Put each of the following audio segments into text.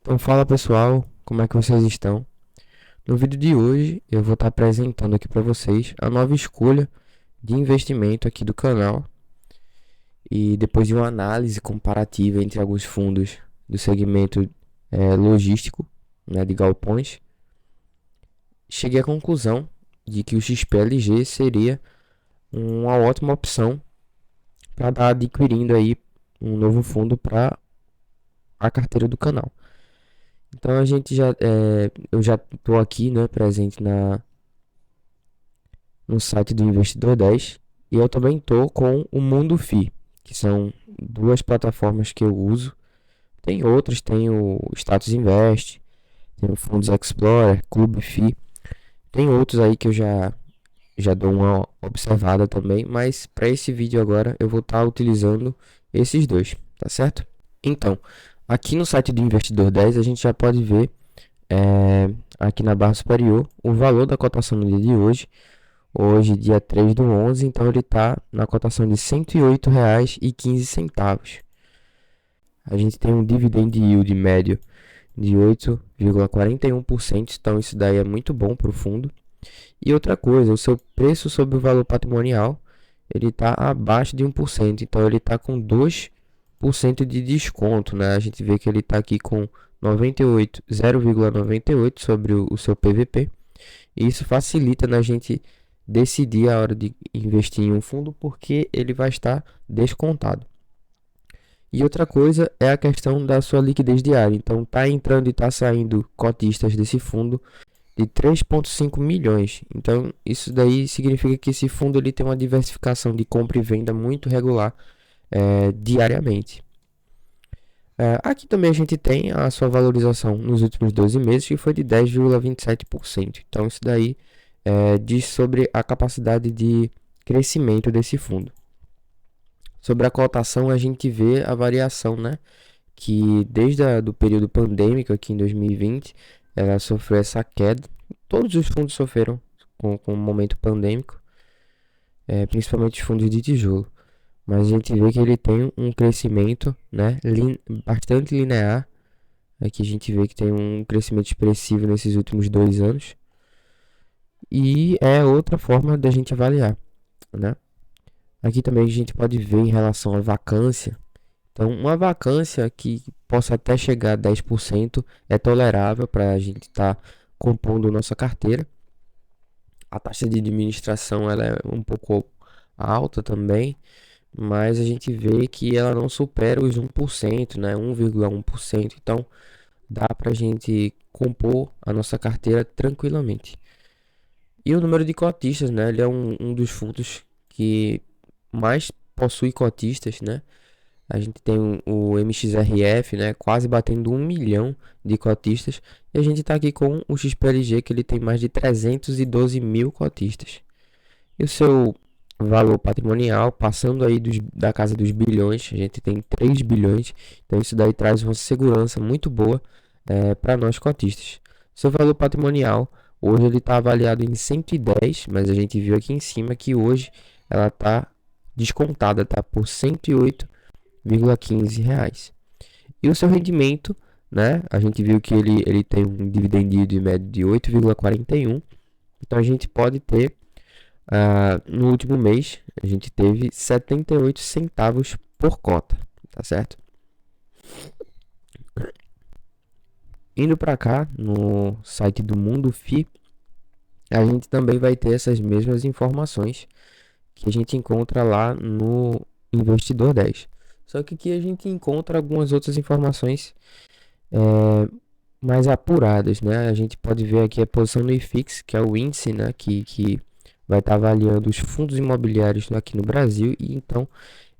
Então fala pessoal, como é que vocês estão? No vídeo de hoje eu vou estar apresentando aqui para vocês a nova escolha de investimento aqui do canal e depois de uma análise comparativa entre alguns fundos do segmento logístico, né, de galpões, cheguei à conclusão de que o XPLG seria uma ótima opção para estar adquirindo aí um novo fundo para a carteira do canal. Então eu já estou aqui, né, presente no site do Investidor 10 e eu também estou com o Mundo FI, que são duas plataformas que eu uso. Tem outras, tem o Status Invest, tem o Fundos Explorer, Clube FI, tem outros aí que eu já dou uma observada também, mas para esse vídeo agora eu vou estar utilizando esses dois, tá certo? Então, aqui no site do Investidor 10 a gente já pode ver aqui na barra superior o valor da cotação no dia de hoje. Hoje, dia 3 do 11, então ele está na cotação de R$ 108,15. A gente tem um dividend yield médio de 8,41%, então isso daí é muito bom para o fundo. E outra coisa, o seu preço sobre o valor patrimonial, ele está abaixo de 1%, então ele está com 2% de desconto, né? A gente vê que ele está aqui com 0,98 sobre o seu PVP, e isso facilita na gente decidir a hora de investir em um fundo porque ele vai estar descontado. E outra coisa é a questão da sua liquidez diária. Então tá entrando e tá saindo cotistas desse fundo de 3,5 milhões. Então isso daí significa que esse fundo ele tem uma diversificação de compra e venda muito regular diariamente. Aqui também a gente tem a sua valorização nos últimos 12 meses, que foi de 10,27%. Então isso daí diz sobre a capacidade de crescimento desse fundo. Sobre a cotação, a gente vê a variação, né? Que desde o período pandêmico aqui em 2020, ela sofreu essa queda. Todos os fundos sofreram com o momento pandêmico, principalmente os fundos de tijolo. Mas a gente vê que ele tem um crescimento, né, bastante linear. Aqui a gente vê que tem um crescimento expressivo nesses últimos 2 anos. E é outra forma da gente avaliar, né? Aqui também a gente pode ver em relação à vacância. Então, uma vacância que possa até chegar a 10% é tolerável para a gente estar compondo nossa carteira. A taxa de administração ela é um pouco alta também, mas a gente vê que ela não supera os 1%, né? 1,1%. Então, dá para a gente compor a nossa carteira tranquilamente. E o número de cotistas, né? Ele é um dos fundos que mais possui cotistas, né? A gente tem o MXRF, né? Quase batendo 1 milhão de cotistas. E a gente está aqui com o XPLG, que ele tem mais de 312 mil cotistas. E o seu valor patrimonial, passando aí da casa dos bilhões, a gente tem 3 bilhões. Então isso daí traz uma segurança muito boa para nós cotistas. Seu valor patrimonial, hoje ele está avaliado em 110, mas a gente viu aqui em cima que hoje ela está descontada, tá por R$ 108,15. E o seu rendimento, né? A gente viu que ele tem um dividend yield médio de 8,41. Então a gente pode ter, no último mês, a gente teve 78 centavos por cota, tá certo? Indo para cá, no site do Mundo FI, a gente também vai ter essas mesmas informações que a gente encontra lá no Investidor 10. Só que aqui a gente encontra algumas outras informações mais apuradas, né? A gente pode ver aqui a posição no IFIX, que é o índice, né? Que vai estar avaliando os fundos imobiliários aqui no Brasil, e então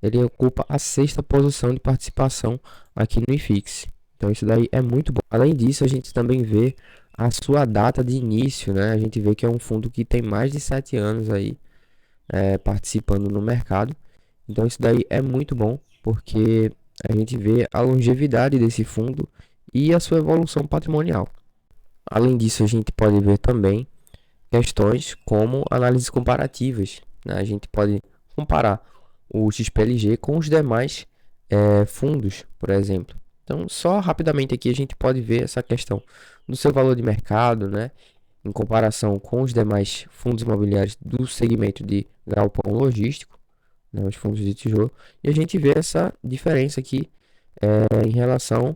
ele ocupa a sexta posição de participação aqui no IFIX. Então isso daí é muito bom. Além disso, a gente também vê a sua data de início, né? A gente vê que é um fundo que tem mais de 7 anos aí participando no mercado. Então isso daí é muito bom, porque a gente vê a longevidade desse fundo e a sua evolução patrimonial. Além disso, a gente pode ver também questões como análises comparativas, né? A gente pode comparar o XPLG com os demais fundos, por exemplo. Então, só rapidamente aqui a gente pode ver essa questão do seu valor de mercado, né, em comparação com os demais fundos imobiliários do segmento de galpão logístico, né, os fundos de tijolo, e a gente vê essa diferença aqui em relação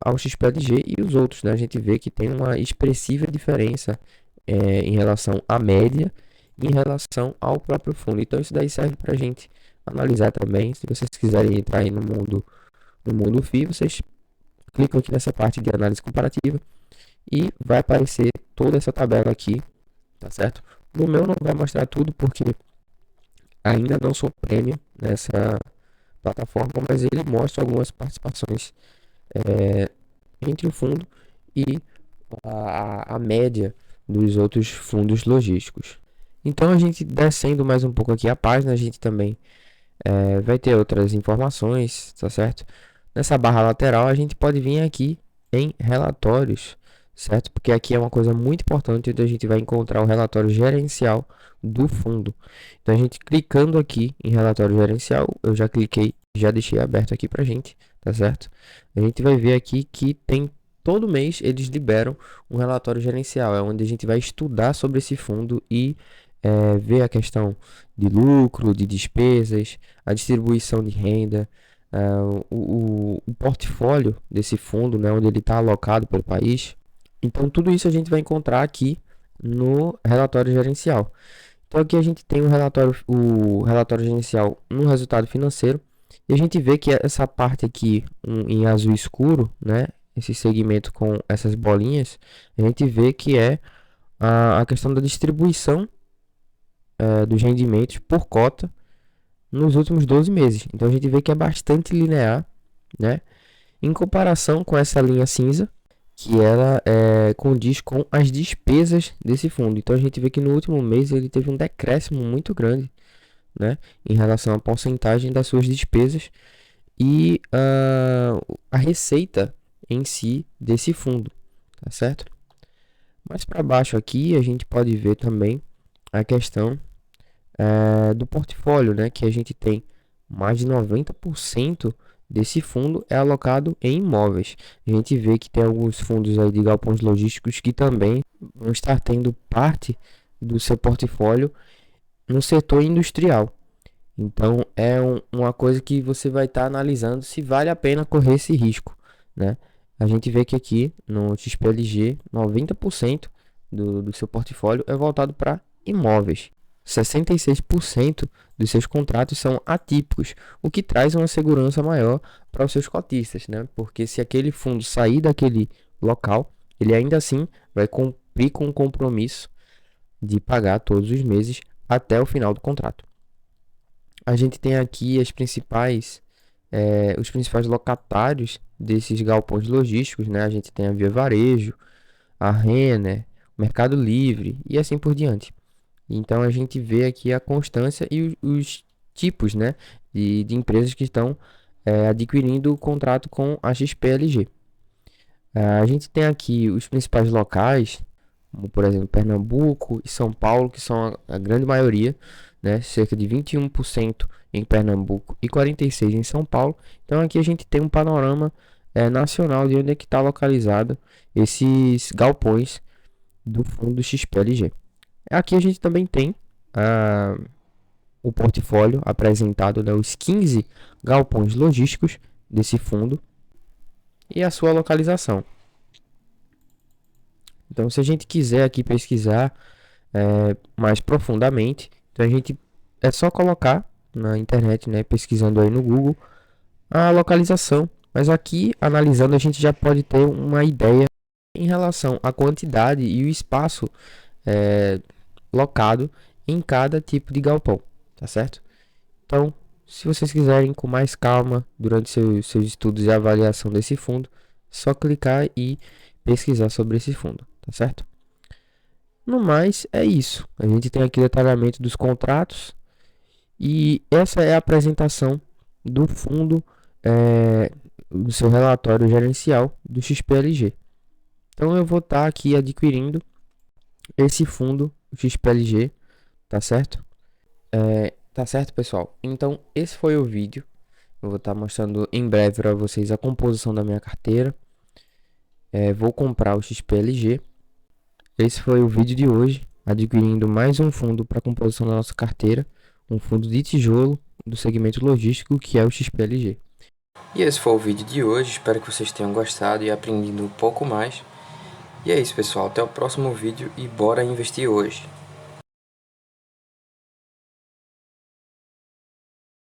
ao XPLG e os outros, né? A gente vê que tem uma expressiva diferença em relação à média e em relação ao próprio fundo. Então isso daí serve para a gente analisar também. Se vocês quiserem entrar aí no mundo FI, vocês clicam aqui nessa parte de análise comparativa e vai aparecer toda essa tabela aqui, tá certo? No meu não vai mostrar tudo porque ainda não sou prêmio nessa plataforma, mas ele mostra algumas participações é, entre o fundo e a média dos outros fundos logísticos. Então, a gente descendo mais um pouco aqui a página, a gente também vai ter outras informações, tá certo? Nessa barra lateral, a gente pode vir aqui em relatórios, certo? Porque aqui é uma coisa muito importante, onde a gente vai encontrar o relatório gerencial do fundo. Então, a gente clicando aqui em relatório gerencial, eu já cliquei, já deixei aberto aqui pra gente, tá certo? A gente vai ver aqui que tem todo mês eles liberam um relatório gerencial, é onde a gente vai estudar sobre esse fundo e ver a questão de lucro, de despesas, a distribuição de renda, o portfólio desse fundo, né, onde ele está alocado pelo país. Então, tudo isso a gente vai encontrar aqui no relatório gerencial. Então, aqui a gente tem o relatório gerencial no resultado financeiro. E a gente vê que essa parte aqui em azul escuro, né, esse segmento com essas bolinhas, a gente vê que é a questão da distribuição dos rendimentos por cota nos últimos 12 meses. Então a gente vê que é bastante linear, né? Em comparação com essa linha cinza, que ela condiz com as despesas desse fundo. Então a gente vê que no último mês ele teve um decréscimo muito grande, né, em relação à porcentagem das suas despesas e a receita em si desse fundo, tá certo? Mais para baixo aqui a gente pode ver também a questão do portfólio, né, que a gente tem mais de 90% desse fundo é alocado em imóveis. A gente vê que tem alguns fundos aí de galpões logísticos que também vão estar tendo parte do seu portfólio no setor industrial. Então uma coisa que você vai estar analisando se vale a pena correr esse risco, né? A gente vê que aqui no XPLG 90% do seu portfólio é voltado para imóveis. 66% dos seus contratos são atípicos, o que traz uma segurança maior para os seus cotistas, né? Porque se aquele fundo sair daquele local, ele ainda assim vai cumprir com o compromisso de pagar todos os meses até o final do contrato. A gente tem aqui os principais locatários desses galpões logísticos, né? A gente tem a Via Varejo, a Renner, o Mercado Livre e assim por diante. Então a gente vê aqui a constância e os tipos, né, de empresas que estão adquirindo o contrato com a XPLG. A gente tem aqui os principais locais, como por exemplo Pernambuco e São Paulo, que são a grande maioria, né, cerca de 21% em Pernambuco e 46% em São Paulo. Então aqui a gente tem um panorama nacional de onde é que está localizado esses galpões do fundo XPLG. Aqui a gente também tem o portfólio apresentado, né, os 15 galpões logísticos desse fundo e a sua localização. Então, se a gente quiser aqui pesquisar mais profundamente, então a gente é só colocar na internet, né, pesquisando aí no Google a localização. Mas aqui, analisando, a gente já pode ter uma ideia em relação à quantidade e o espaço locado em cada tipo de galpão, tá certo? Então, se vocês quiserem com mais calma durante seus estudos e avaliação desse fundo, só clicar e pesquisar sobre esse fundo, tá certo? No mais, é isso. A gente tem aqui o detalhamento dos contratos e essa é a apresentação do fundo do seu relatório gerencial do XPLG. Então, eu vou estar aqui adquirindo esse fundo XPLG, tá certo? Tá certo, pessoal? Então, esse foi o vídeo. Eu vou estar mostrando em breve para vocês a composição da minha carteira. Vou comprar o XPLG. Esse foi o vídeo de hoje, adquirindo mais um fundo para composição da nossa carteira, um fundo de tijolo do segmento logístico, que é o XPLG. E esse foi o vídeo de hoje, espero que vocês tenham gostado e aprendido um pouco mais. E é isso, pessoal, até o próximo vídeo e bora investir hoje.